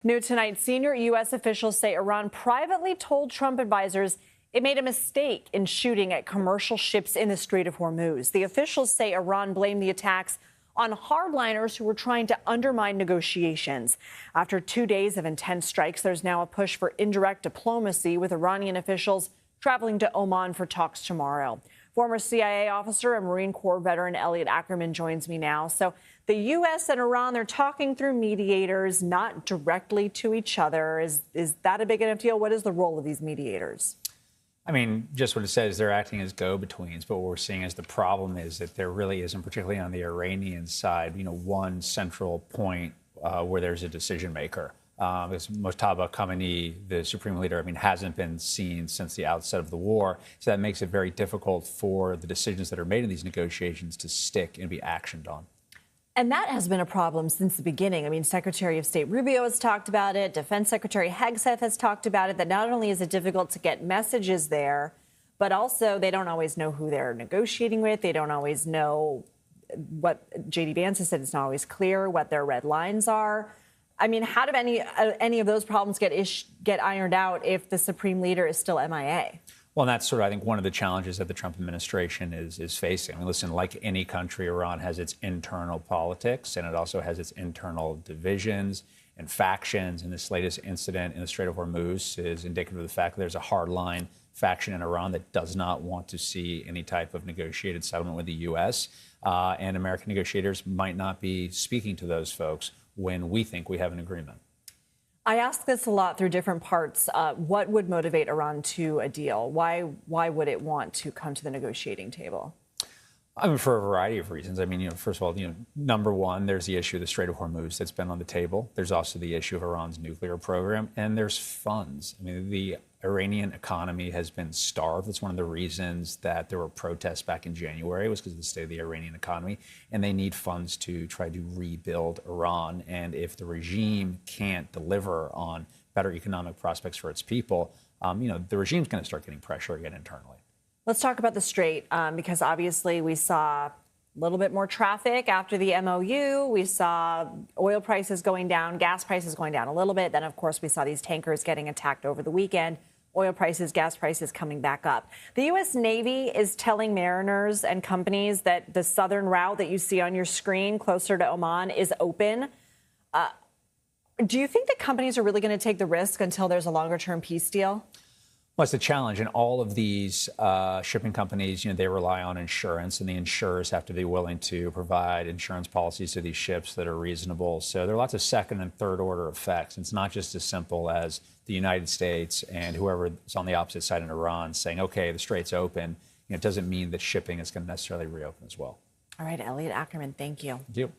New tonight, senior U.S. officials say Iran privately told Trump advisors it made a mistake in shooting at commercial ships in the Strait of Hormuz. The officials say Iran blamed the attacks on hardliners who were trying to undermine negotiations. After 2 days of intense strikes, there's now a push for indirect diplomacy, with Iranian officials traveling to Oman for talks tomorrow. Former CIA officer and Marine Corps veteran Elliot Ackerman joins me now. So the U.S. and Iran, they're talking through mediators, not directly to each other. Is that a big enough deal? What is the role of these mediators? I mean, just what it says, they're acting as go-betweens. But what we're seeing is the problem is that there really isn't, particularly on the Iranian side, one central point where there's a decision maker. Because Mojtaba Khamenei, the supreme leader, hasn't been seen since the outset of the war. So that makes it very difficult for the decisions that are made in these negotiations to stick and be actioned on. And that has been a problem since the beginning. Secretary of State Rubio has talked about it. Defense Secretary Hegseth has talked about it, that not only is it difficult to get messages there, but also they don't always know who they're negotiating with. They don't always know what J.D. Vance has said. It's not always clear what their red lines are. How do any of those problems get ironed out if the supreme leader is still MIA? Well, and that's I think, one of the challenges that the Trump administration is facing. Listen, like any country, Iran has its internal politics, and it also has its internal divisions and factions. And this latest incident in the Strait of Hormuz is indicative of the fact that there's a hardline faction in Iran that does not want to see any type of negotiated settlement with the U.S. And American negotiators might not be speaking to those folks when we think we have an agreement. I ask this a lot through different parts. What would motivate Iran to a deal? Why would it want to come to the negotiating table? For a variety of reasons. First of all, number one, there's the issue of the Strait of Hormuz that's been on the table. There's also the issue of Iran's nuclear program, and there's funds. The Iranian economy has been starved. That's one of the reasons that there were protests back in January, was because of the state of the Iranian economy, and they need funds to try to rebuild Iran. And if the regime can't deliver on better economic prospects for its people, the regime's going to start getting pressure again internally. Let's talk about the Strait, because obviously we saw a little bit more traffic after the MOU. We saw oil prices going down, gas prices going down a little bit. Then, of course, we saw these tankers getting attacked over the weekend. Oil prices, gas prices coming back up. The U.S. Navy is telling mariners and companies that the southern route that you see on your screen closer to Oman is open. Do you think that companies are really going to take the risk until there's a longer-term peace deal? Well, it's a challenge. And all of these shipping companies, they rely on insurance, and the insurers have to be willing to provide insurance policies to these ships that are reasonable. So there are lots of second and third order effects. It's not just as simple as the United States and whoever is on the opposite side in Iran saying, OK, the Strait's open. It doesn't mean that shipping is going to necessarily reopen as well. All right, Elliot Ackerman, thank you. Thank you.